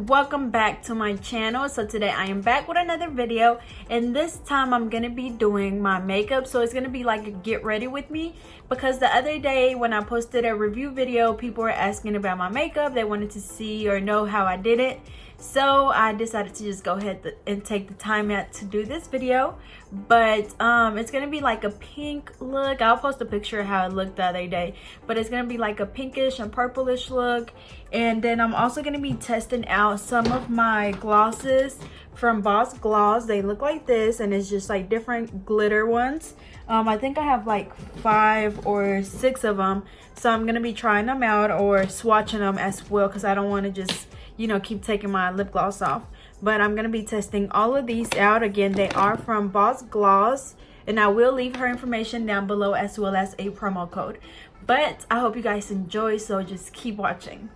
welcome back to my channel. So today I am back with another video, and this time I'm gonna be doing my makeup. So it's gonna be like a get ready with me, because the other day when I posted a review video, people were asking about my makeup. They wanted to see or know how I did it. So I decided to just go ahead and take the time out to do this video. But it's gonna be like a pink look. I'll post a picture of how it looked the other day, but it's gonna be like a pinkish and purplish look. And then I'm also gonna be testing out some of my glosses from Boss Gloss. They look like this, and it's just like different glitter ones. I think I have like 5 or 6 of them, so I'm gonna be trying them out or swatching them as well, because I don't want to just, you know, keep taking my lip gloss off. But I'm gonna be testing all of these out. Again, they are from Boss Gloss, and I will leave her information down below as well as a promo code. But I hope you guys enjoy, so just keep watching.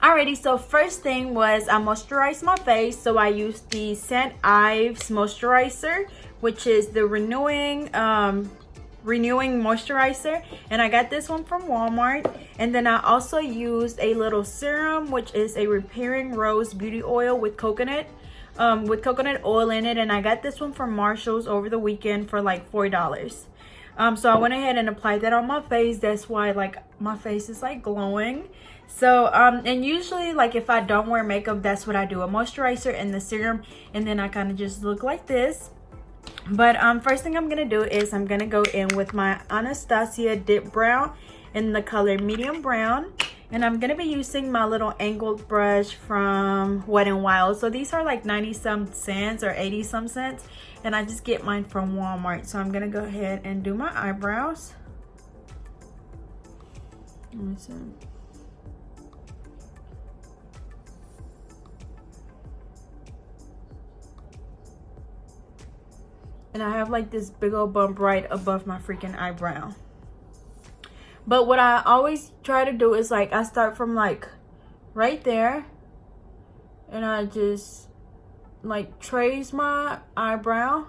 Alrighty, so first thing was I moisturized my face. So I used the St. Ives moisturizer, which is the renewing moisturizer, and I got this one from Walmart. And then I also used a little serum, which is a repairing rose beauty oil with coconut oil in it, and I got this one from Marshall's over the weekend for like $4. So I went ahead and applied that on my face. That's why like my face is like glowing. So and usually like if I don't wear makeup, that's what I do, a moisturizer and the serum, and then I kind of just look like this. But first thing I'm gonna do is I'm gonna go in with my Anastasia dip brow in the color medium brown, and I'm gonna be using my little angled brush from Wet n Wild. So these are like 90 some cents or 80 some cents, and I just get mine from Walmart. So I'm gonna go ahead and do my eyebrows. Let me see. And I have like this big old bump right above my freaking eyebrow. But what I always try to do is like I start from like right there, and I just like trace my eyebrow.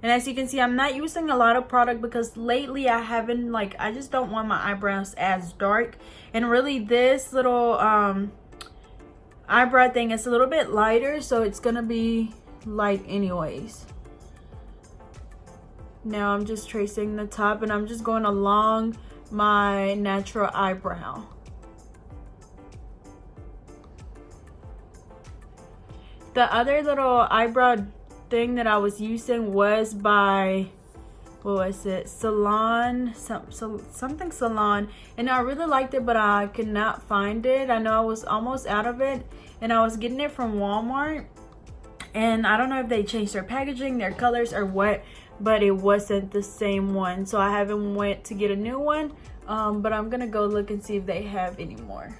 And as you can see, I'm not using a lot of product because lately I haven't, like, I just don't want my eyebrows as dark. And really this little eyebrow thing is a little bit lighter, so it's gonna be light anyways. Now I'm just tracing the top, and I'm just going along my natural eyebrow. The other little eyebrow thing that I was using was by, what was it, Salon, something Salon, and I really liked it, but I could not find it. I know I was almost out of it, and I was getting it from Walmart. And I don't know if they changed their packaging, their colors, or what, but it wasn't the same one. So I haven't went to get a new one, but I'm gonna go look and see if they have any more.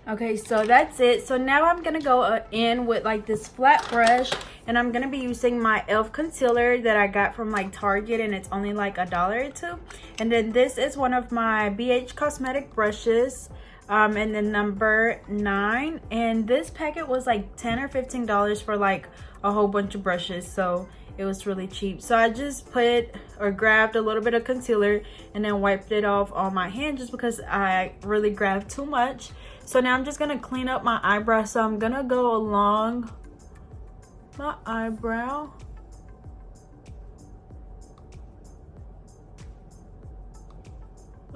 Okay, so that's it. So now I'm gonna go in with like this flat brush, and I'm gonna be using my e.l.f. concealer that I got from like Target, and it's only like $1 or $2. And then this is one of my BH Cosmetic brushes, and then number 9. And this packet was like $10 or $15 for like a whole bunch of brushes, so it was really cheap. So I just put or grabbed a little bit of concealer and then wiped it off on my hand, just because I really grabbed too much. So now I'm just gonna clean up my eyebrow. So I'm gonna go along my eyebrow.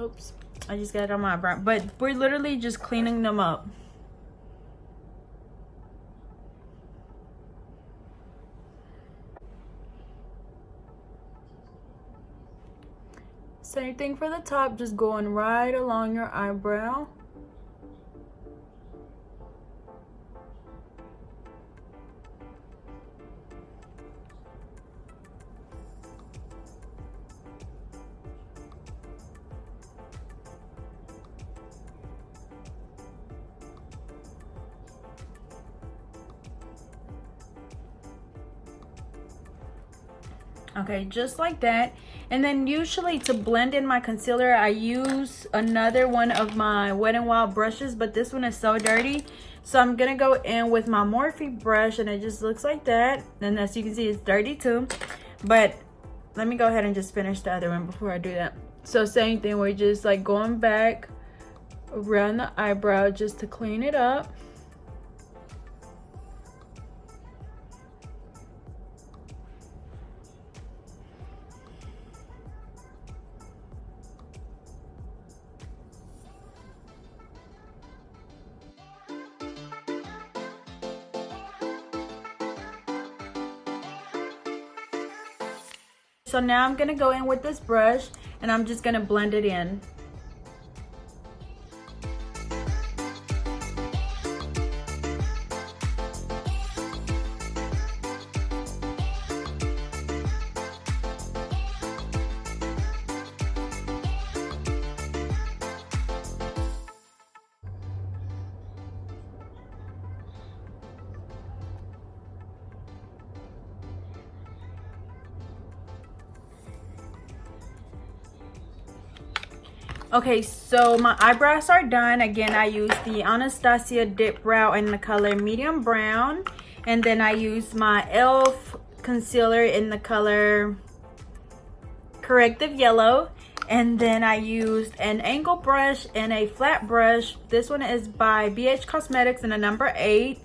Oops, I just got it on my eyebrow. But we're literally just cleaning them up. Same thing for the top, just going right along your eyebrow. Okay, just like that. And then usually to blend in my concealer, I use another one of my Wet n Wild brushes, but this one is so dirty. So I'm gonna go in with my Morphe brush, and it just looks like that. And as you can see, it's dirty too. But let me go ahead and just finish the other one before I do that. So same thing, we're just like going back around the eyebrow just to clean it up. So now I'm gonna go in with this brush and I'm just gonna blend it in. Okay, so my eyebrows are done. Again, I use the Anastasia Dip Brow in the color medium brown. And then I use my e.l.f. concealer in the color corrective yellow. And then I used an angle brush and a flat brush. This one is by BH Cosmetics in the number 8.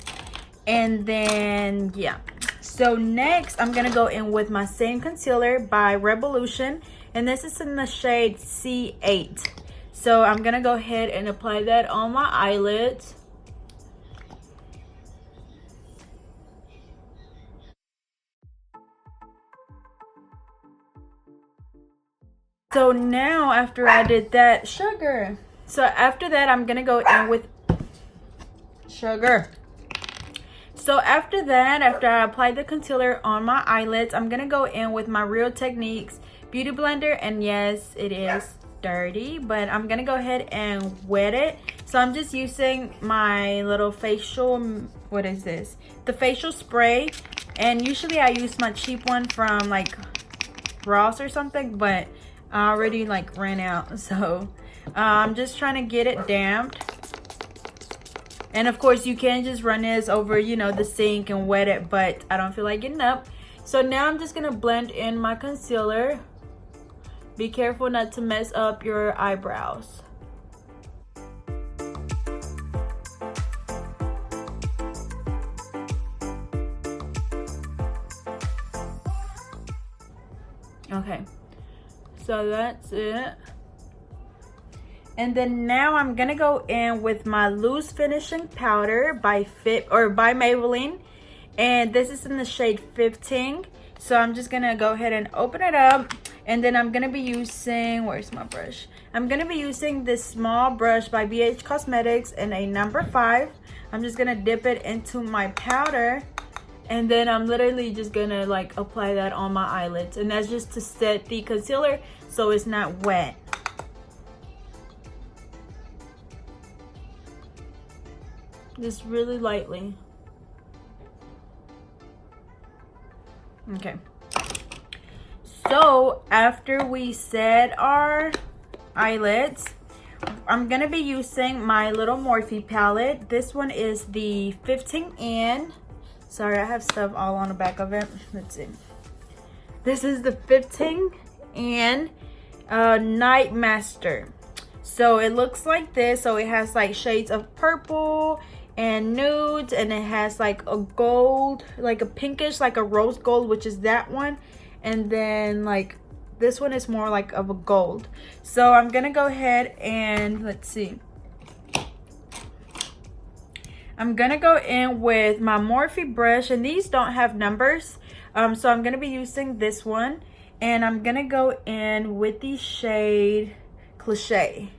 And then, yeah. So next, I'm going to go in with my same concealer by Revolution. And this is in the shade C8. So I'm going to go ahead and apply that on my eyelids. So now after I did that, sugar. So after that, I'm going to go in with sugar. So after that, after I apply the concealer on my eyelids, I'm going to go in with my Real Techniques Beauty Blender. And yes, it is dirty, but I'm going to go ahead and wet it. So I'm just using my little facial, what is this? The facial spray. And usually I use my cheap one from like Ross or something, but I already like ran out. So I'm just trying to get it damped. And of course you can just run this over, you know, the sink and wet it, but I don't feel like getting up. So now I'm just gonna blend in my concealer. Be careful not to mess up your eyebrows. Okay, so that's it. And then now I'm gonna go in with my loose finishing powder by Maybelline, and this is in the shade 15. So I'm just gonna go ahead and open it up, and then I'm gonna be using, where's my brush? I'm gonna be using this small brush by BH Cosmetics in a number 5. I'm just gonna dip it into my powder, and then I'm literally just gonna like apply that on my eyelids, and that's just to set the concealer so it's not wet. Just really lightly. Okay. So after we set our eyelids, I'm gonna be using my little Morphe palette. This one is the 15N. Sorry, I have stuff all on the back of it. Let's see. This is the 15N Night Master. So it looks like this. So it has like shades of purple and nudes, and it has like a gold, like a pinkish, like a rose gold, which is that one. And then like this one is more like of a gold. So I'm gonna go ahead and let's see. I'm gonna go in with my Morphe brush, and these don't have numbers. So I'm gonna be using this one, and I'm gonna go in with the shade Cliché,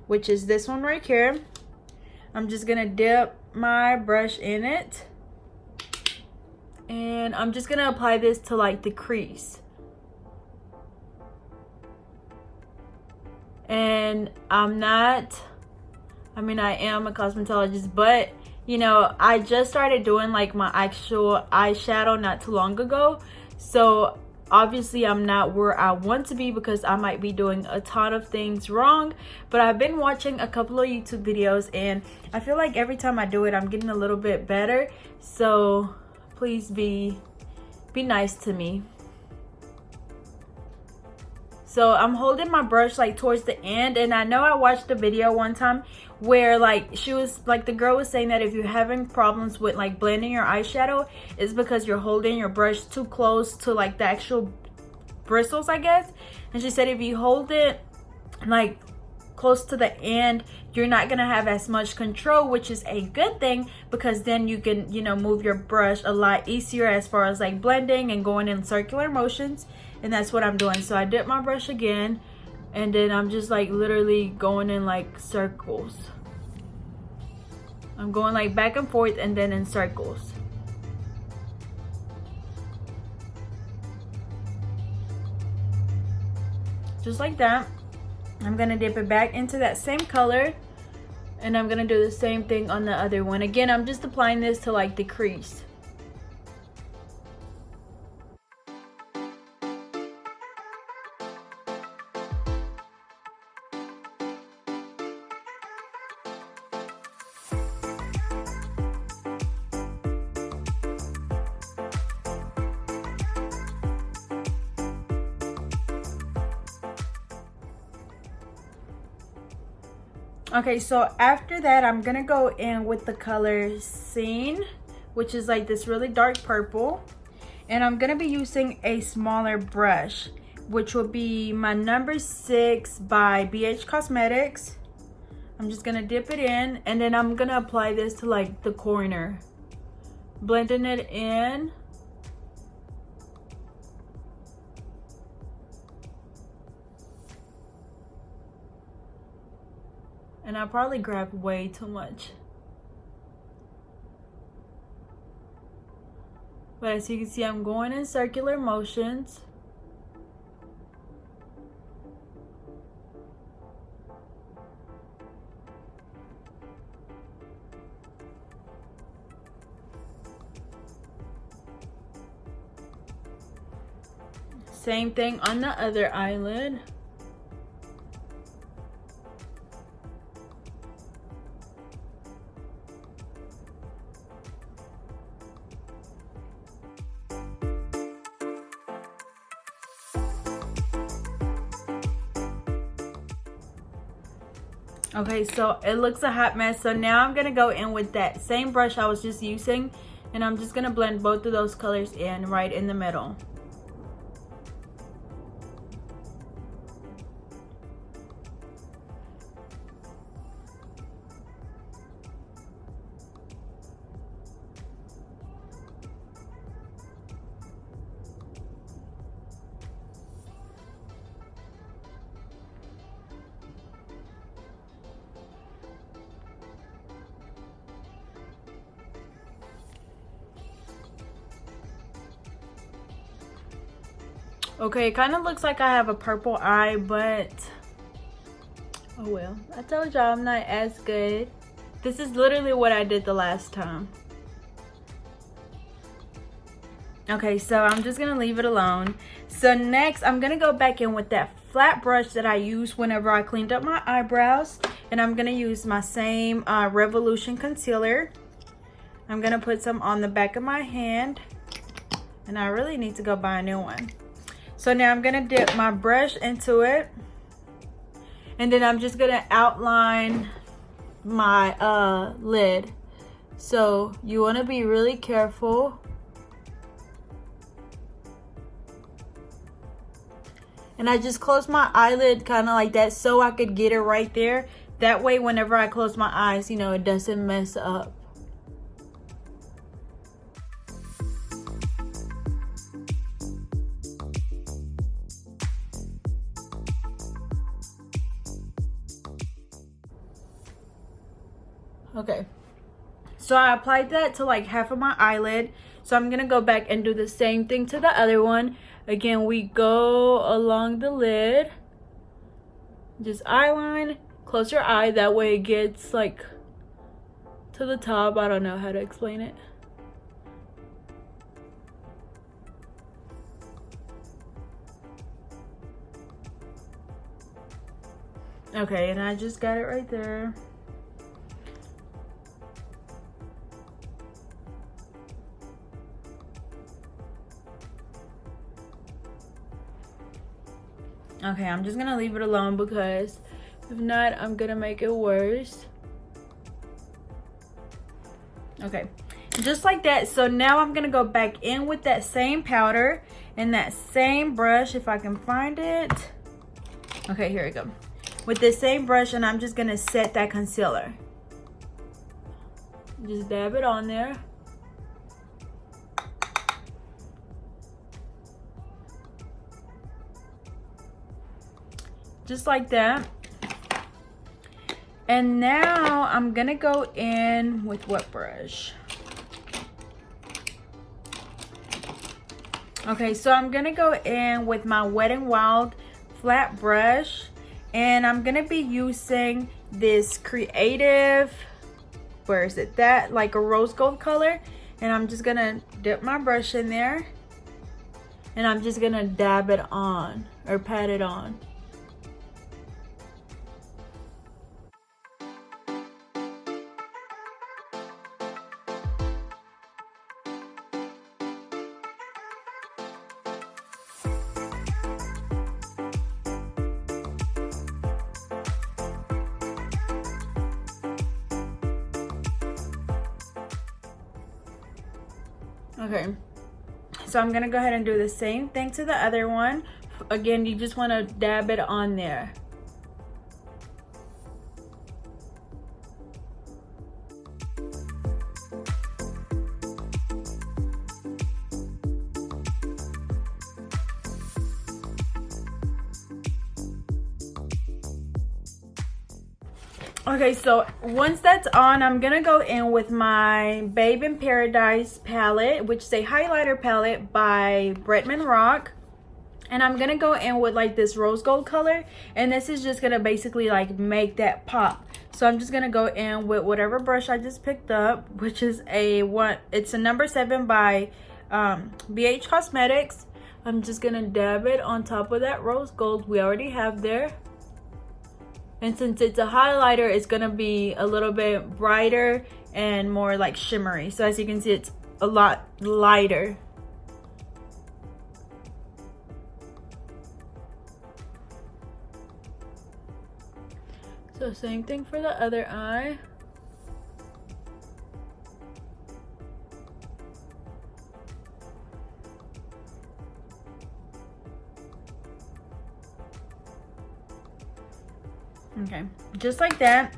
which is this one right here. I'm just gonna dip my brush in it, and I'm just gonna apply this to like the crease. And I am a cosmetologist, but you know, I just started doing like my actual eyeshadow not too long ago. So Obviously, I'm not where I want to be because I might be doing a ton of things wrong, but I've been watching a couple of YouTube videos and I feel like every time I do it, I'm getting a little bit better. So please be nice to me. So I'm holding my brush like towards the end, and I know I watched a video one time where like the girl was saying that if you're having problems with like blending your eyeshadow, it's because you're holding your brush too close to like the actual bristles, I guess. And she said if you hold it like close to the end, you're not gonna have as much control, which is a good thing because then you can, you know, move your brush a lot easier as far as like blending and going in circular motions. And that's what I'm doing. So I dip my brush again, and then I'm just like literally going in like circles. I'm going like back and forth and then in circles. Just like that. I'm gonna dip it back into that same color, and I'm gonna do the same thing on the other one. Again, I'm just applying this to like the crease. Okay, so after that, I'm gonna go in with the color Scene, which is like this really dark purple. And I'm gonna be using a smaller brush, which will be my number 6 by BH Cosmetics. I'm just gonna dip it in, and then I'm gonna apply this to like the corner, blending it in. And I probably grabbed way too much. But as you can see, I'm going in circular motions. Same thing on the other eyelid. Okay, so it looks a hot mess. So now I'm gonna go in with that same brush I was just using, and I'm just gonna blend both of those colors in right in the middle. Okay, it kind of looks like I have a purple eye, but oh well. I told y'all I'm not as good. This is literally what I did the last time. Okay, so I'm just gonna leave it alone. So next, I'm gonna go back in with that flat brush that I used whenever I cleaned up my eyebrows, and I'm gonna use my same Revolution concealer. I'm gonna put some on the back of my hand, and I really need to go buy a new one. So now I'm gonna dip my brush into it, and then I'm just gonna outline my lid. So you wanna be really careful. And I just closed my eyelid kind of like that so I could get it right there. That way whenever I close my eyes, you know, it doesn't mess up. Okay, so I applied that to like half of my eyelid. So I'm gonna go back and do the same thing to the other one. Again, we go along the lid, just eyeline, close your eye, that way it gets like to the top. I don't know how to explain it. Okay, and I just got it right there. Okay, I'm just gonna leave it alone because if not, I'm gonna make it worse. Okay, just like that. So now I'm gonna go back in with that same powder and that same brush, if I can find it. Okay, here we go. With this same brush, and I'm just gonna set that concealer. Just dab it on there. Just like that. And now I'm gonna go in with what brush? Okay, so I'm gonna go in with my Wet n Wild flat brush, and I'm gonna be using this creative, where is it, that like a rose gold color, and I'm just gonna dip my brush in there, and I'm just gonna dab it on or pat it on. Okay, so I'm gonna go ahead and do the same thing to the other one. Again, you just want to dab it on there. Okay, so once that's on, I'm gonna go in with my Babe in Paradise palette, which is a highlighter palette by Bretman Rock. And I'm gonna go in with like this rose gold color, and this is just gonna basically like make that pop. So I'm just gonna go in with whatever brush I just picked up, which is it's a number 7 by BH Cosmetics. I'm just gonna dab it on top of that rose gold we already have there. And since it's a highlighter, it's gonna be a little bit brighter and more like shimmery. So as you can see, it's a lot lighter. So same thing for the other eye. Okay, just like that.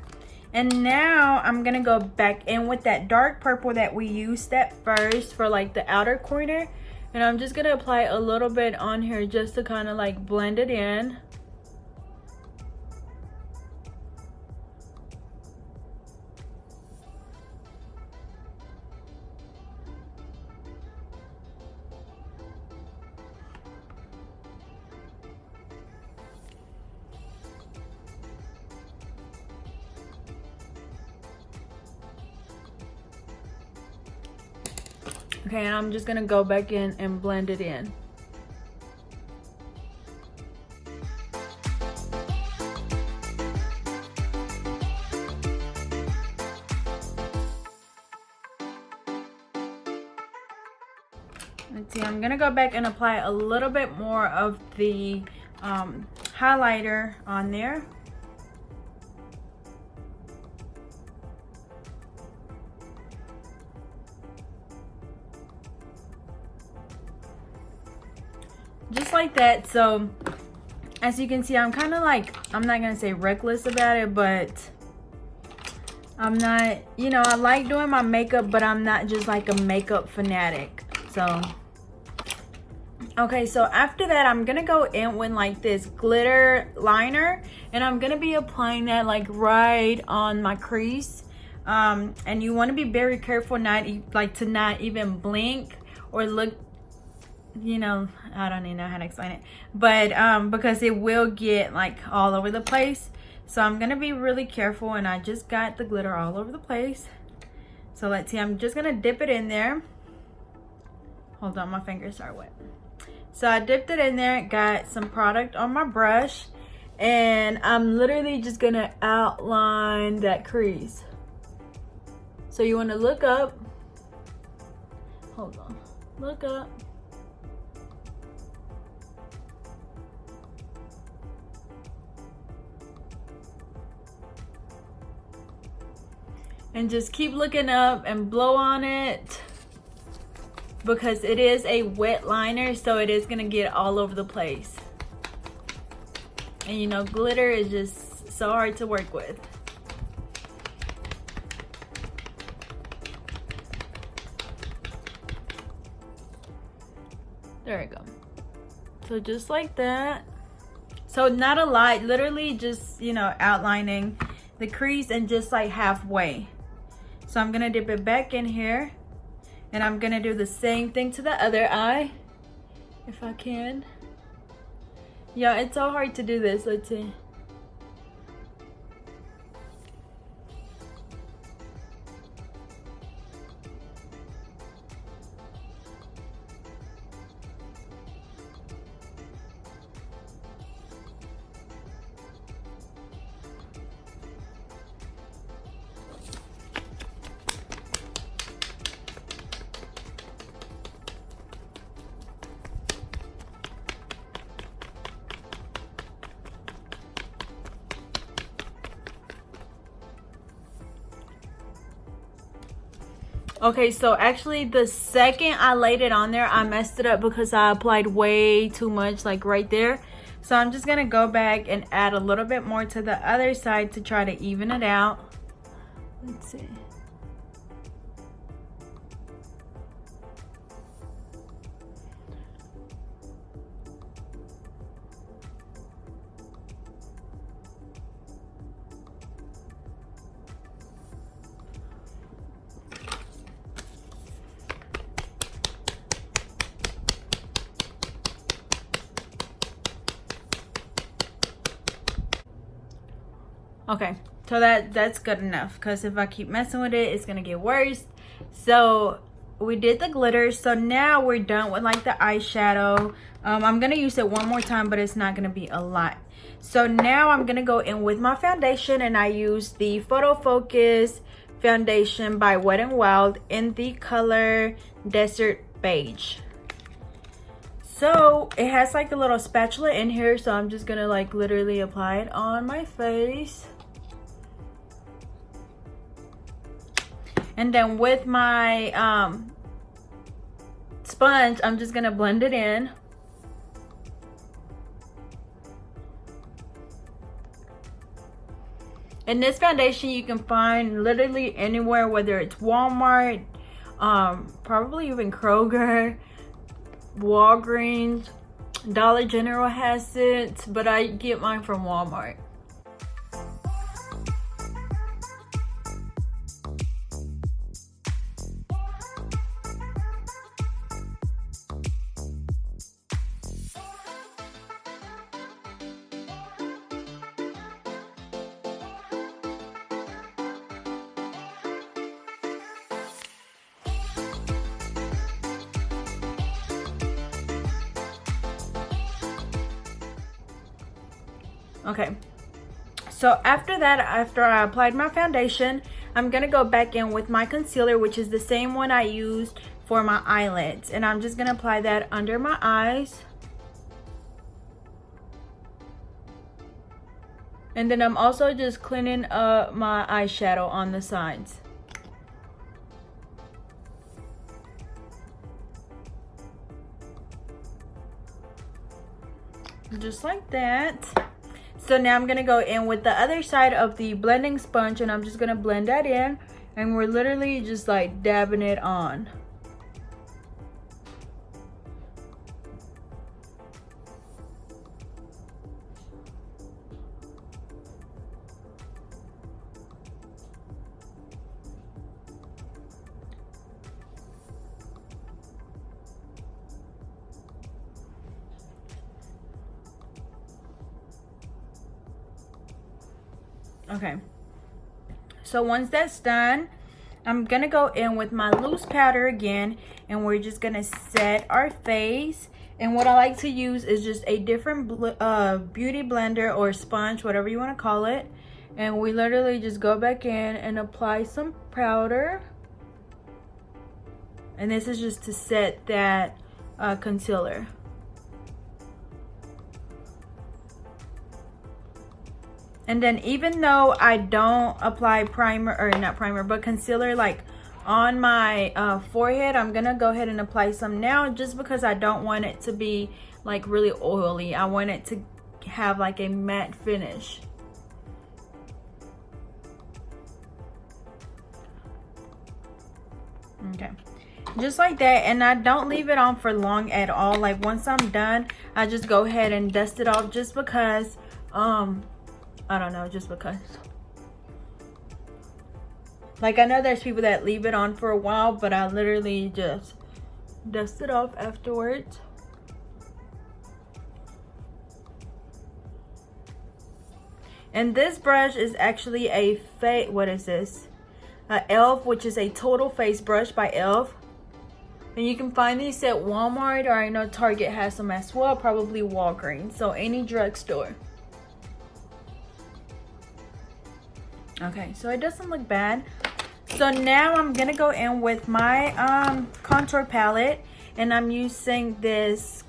And now I'm gonna go back in with that dark purple that we used at first for like the outer corner, and I'm just gonna apply a little bit on here just to kind of like blend it in. Okay, and I'm just gonna go back in and blend it in. Let's see, I'm gonna go back and apply a little bit more of the highlighter on there. Just like that. So as you can see, I'm kind of like, I'm not gonna say reckless about it, but I'm not, you know, I like doing my makeup, but I'm not just like a makeup fanatic. So okay, so after that, I'm gonna go in with like this glitter liner, and I'm gonna be applying that like right on my crease. And you want to be very careful not to not even blink or look, you know, I don't even know how to explain it, but because it will get like all over the place. So I'm gonna be really careful, and I just got the glitter all over the place. So let's see, I'm just gonna dip it in there. Hold on, my fingers are wet. So I dipped it in there, got some product on my brush, And I'm literally just gonna outline that crease. So you want to look up. Hold on. Look up. And just keep looking up and blow on it, because it is a wet liner, so it is gonna get all over the place. And you know, glitter is just so hard to work with. There we go. So just like that. So not a lot, literally just, you know, outlining the crease and just like halfway. So I'm gonna dip it back in here, and I'm gonna do the same thing to the other eye, if I can. Yeah, it's so hard to do this. Let's see. Okay, so actually the second I laid it on there, I messed it up because I applied way too much, like right there. So I'm just gonna go back and add a little bit more to the other side to try to even it out. Let's see. Okay, so that's good enough, because if I keep messing with it, it's gonna get worse. So we did the glitter, so now we're done with like the eyeshadow. I'm gonna use it one more time, but it's not gonna be a lot. So now I'm gonna go in with my foundation, and I use the Photo Focus foundation by Wet n Wild in the color Desert Beige. So it has like a little spatula in here, so I'm just gonna like literally apply it on my face. And then with my sponge, I'm just gonna blend it in. And this foundation you can find literally anywhere, whether it's Walmart, probably even Kroger, Walgreens, Dollar General has it, but I get mine from Walmart. Okay, so after that, after I applied my foundation, I'm gonna go back in with my concealer, which is the same one I used for my eyelids, and I'm just gonna apply that under my eyes. And then I'm also just cleaning up my eyeshadow on the sides. Just like that. So now I'm gonna go in with the other side of the blending sponge, and I'm just gonna blend that in, and we're literally just like dabbing it on. Okay, so once that's done, I'm gonna go in with my loose powder again, and we're just gonna set our face, And what I like to use is just a different beauty blender or sponge, whatever you want to call it. And we literally just go back in and apply some powder. And this is just to set that concealer. And then even though I don't apply primer, or not primer, but concealer like on my forehead, I'm gonna go ahead and apply some now, just because I don't want it to be like really oily. I want it to have like a matte finish. Okay, just like that. And I don't leave it on for long at all. Like once I'm done, I just go ahead and dust it off, just because I don't know, just because. Like I know there's people that leave it on for a while, but I literally just dust it off afterwards. And this brush is actually a what is this? e.l.f., which is a total face brush by e.l.f. And you can find these at Walmart, or I know Target has some as well, probably Walgreens, so any drugstore. Okay, so it doesn't look bad. So now I'm gonna go in with my contour palette, and I'm using this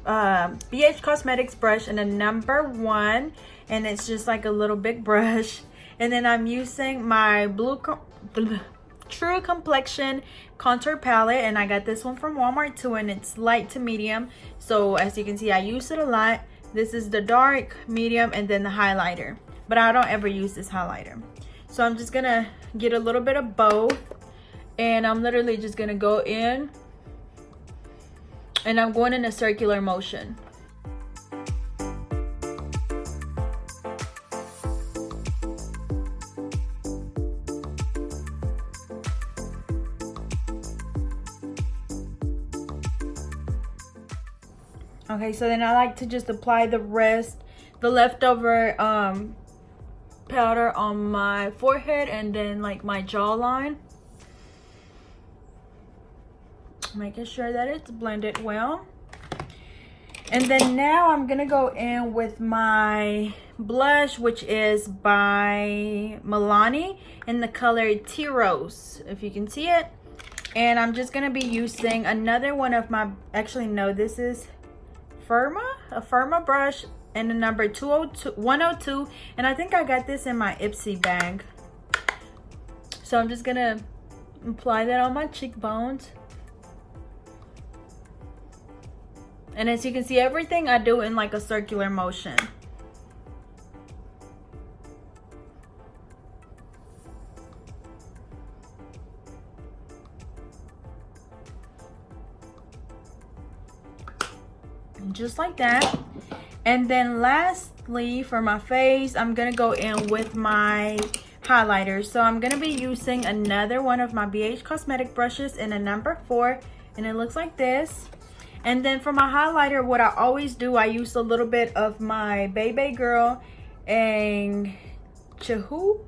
BH Cosmetics brush in a number 1, and it's just like a little big brush. And then I'm using my True Complexion contour palette, and I got this one from Walmart too, and it's light to medium. So as you can see, I use it a lot. This is the dark, medium, and then the highlighter, but I don't ever use this highlighter. So I'm just gonna get a little bit of both, and I'm literally just gonna go in, and I'm going in a circular motion. Okay, so then I like to just apply the leftover powder on my forehead, and then like my jawline, making sure that it's blended well. And then now I'm gonna go in with my blush, which is by Milani in the color Tea Rose, if you can see it. And I'm just gonna be using another one of my, actually no, this is a Firma brush in the number 102, and I think I got this in my Ipsy bag. So I'm just gonna apply that on my cheekbones. And as you can see, everything I do in like a circular motion. Just like that. And then lastly, for my face, I'm gonna go in with my highlighter. So I'm gonna be using another one of my BH Cosmetic brushes in a number 4, and it looks like this. And then for my highlighter, what I always do, I use a little bit of my Baby Girl and Chihu.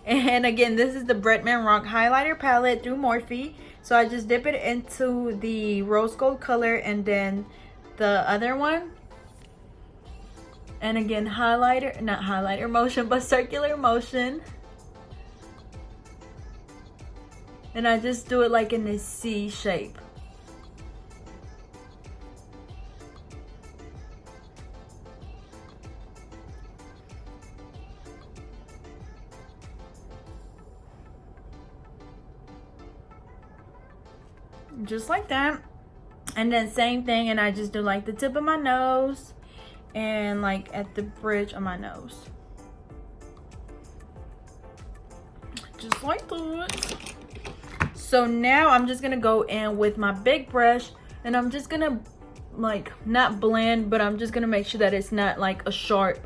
And again, this is the Bretman Rock highlighter palette through Morphe. So I just dip it into the rose gold color, and then the other one. And again, highlighter, not highlighter motion, but circular motion. And I just do it like in this C shape. Just like that. And then same thing, and I just do like the tip of my nose and like at the bridge of my nose, just like that. So now I'm just gonna go in with my big brush, and I'm just gonna like not blend, but I'm just gonna make sure that it's not like a sharp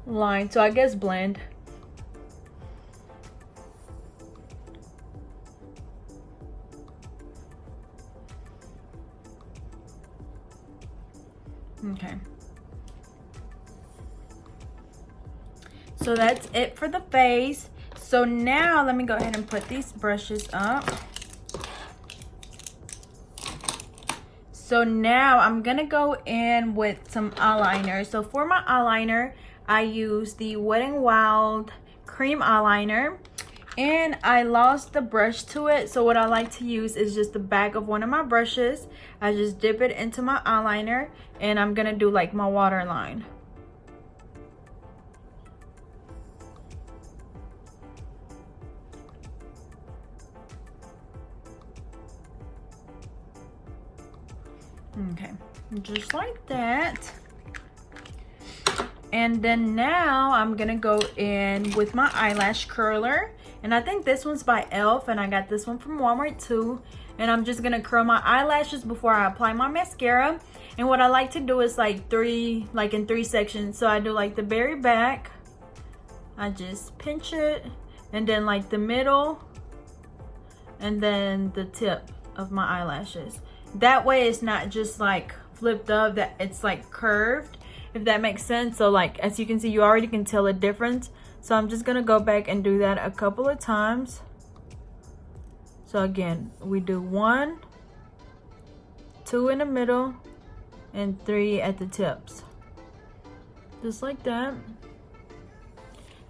line. So I guess blend. Okay, so that's it for the face. So now let me go ahead and put these brushes up. So now I'm gonna go in with some eyeliner. So for my eyeliner, I use the Wet n Wild cream eyeliner, and I lost the brush to it. So what I like to use is just the back of one of my brushes. I just dip it into my eyeliner, and I'm gonna do like my waterline. Okay, just like that. And then now I'm gonna go in with my eyelash curler, and I think this one's by e.l.f. and I got this one from Walmart too. And I'm just gonna curl my eyelashes before I apply my mascara. And what I like to do is like in three sections. So I do like the very back, I just pinch it, and then like the middle, and then the tip of my eyelashes. That way it's not just like flipped up, that it's like curved, if that makes sense. So like as you can see, you already can tell a difference. So I'm just gonna go back and do that a couple of times. So again, we do 1, 2 in the middle, and 3 at the tips, just like that.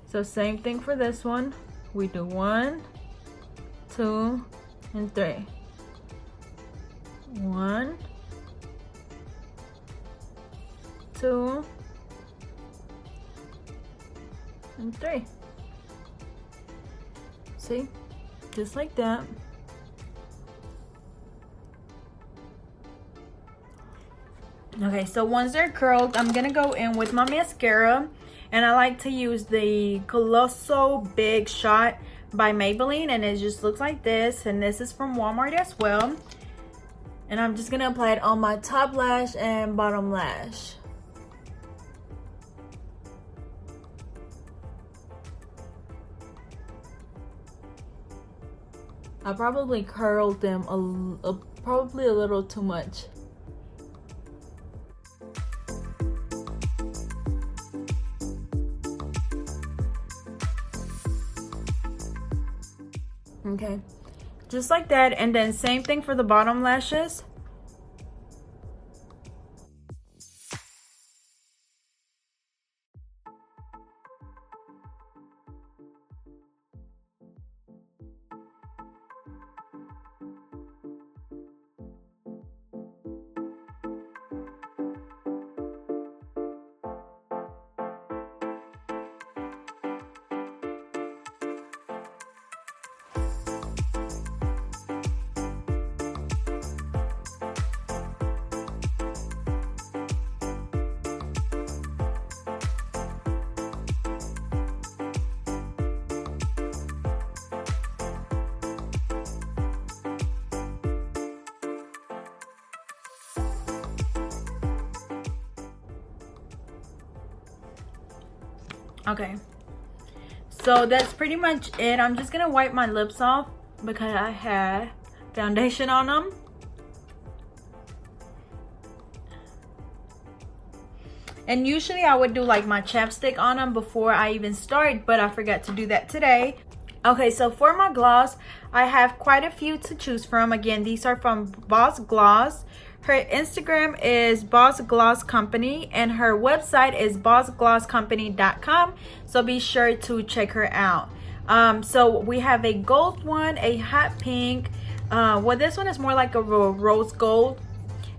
So same thing for this one, we do 1, 2, and 3. 1, 2, and 3. See, just like that. Okay, so once they're curled, I'm gonna go in with my mascara, and I like to use the Colossal Big Shot by Maybelline, and it just looks like this, and this is from Walmart as well. And I'm just gonna apply it on my top lash and bottom lash. I probably curled them probably a little too much. Okay, just like that. And then same thing for the bottom lashes. Okay, so that's pretty much it. I'm just gonna wipe my lips off because I had foundation on them. And usually I would do like my chapstick on them before I even start, but I forgot to do that today. Okay, so for my gloss, I have quite a few to choose from. Again, these are from Boss Gloss. Her Instagram is Boss Gloss Company, and her website is bossglosscompany.com. So be sure to check her out. So we have a gold one, a hot pink. Well, this one is more like a rose gold.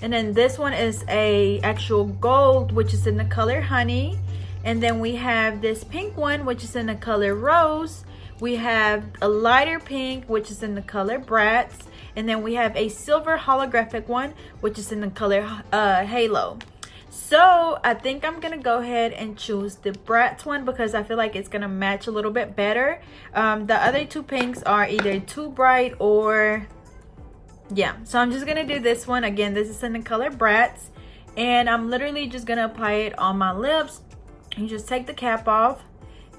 And then this one is a actual gold, which is in the color honey. And then we have this pink one, which is in the color rose. We have a lighter pink, which is in the color Bratz. And then we have a silver holographic one, which is in the color Halo. So I think I'm gonna go ahead and choose the Bratz one because I feel like it's gonna match a little bit better. The other two pinks are either too bright or yeah. So I'm just gonna do this one. Again, this is in the color Bratz, and I'm literally just gonna apply it on my lips. You just take the cap off,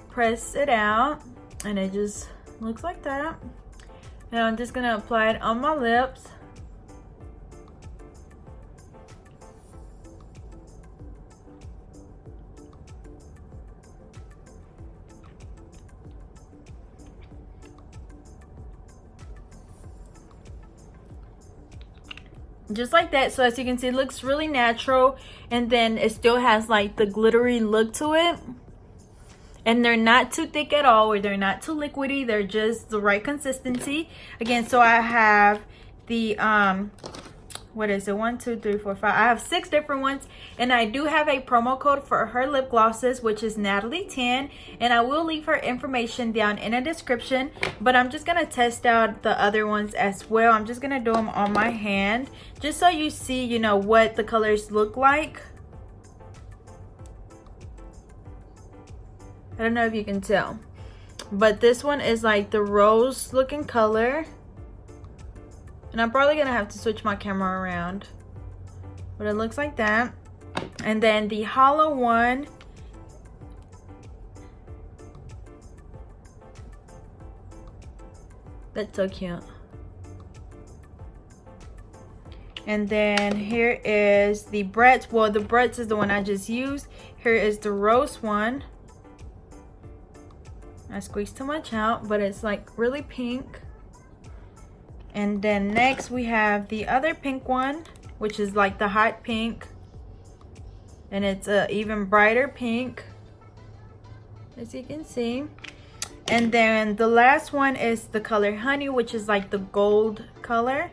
press it out, and it just looks like that. And I'm just gonna apply it on my lips. just like that. So as you can see, it looks really natural, and then it still has like the glittery look to it, and they're not too thick at all, or they're not too liquidy. They're just the right consistency. Again, so I have the what is it, 1 2 3 4 5, I have 6 different ones, and I do have a promo code for her lip glosses, which is Natalie10, and I will leave her information down in the description. But I'm just gonna test out the other ones as well. I'm just gonna do them on my hand, just so you see, you know, what the colors look like. I don't know if you can tell, but this one is like the rose looking color. And I'm probably gonna have to switch my camera around, but it looks like that. And then the hollow one, that's so cute. And then here is the Bretts. Well, the Bretts is the one I just used. Here is the rose one. I squeezed too much out, but it's like really pink. And then next we have the other pink one, which is like the hot pink, and it's a even brighter pink, as you can see. And then the last one is the color Honey, which is like the gold color,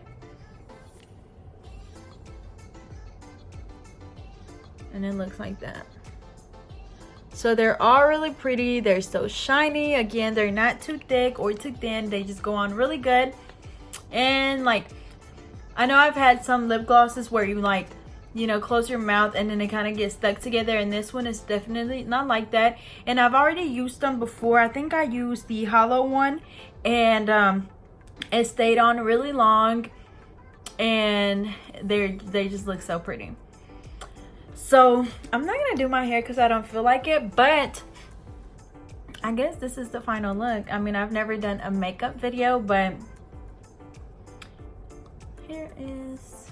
and it looks like that. So they're all really pretty. They're so shiny. Again, they're not too thick or too thin. They just go on really good. And like, I know I've had some lip glosses where you like, you know, close your mouth and then it kind of gets stuck together, and this one is definitely not like that. And I've already used them before. I think I used the hollow one, and it stayed on really long, and they just look so pretty. So I'm not gonna do my hair because I don't feel like it, but I guess this is the final look. I mean, I've never done a makeup video, but here is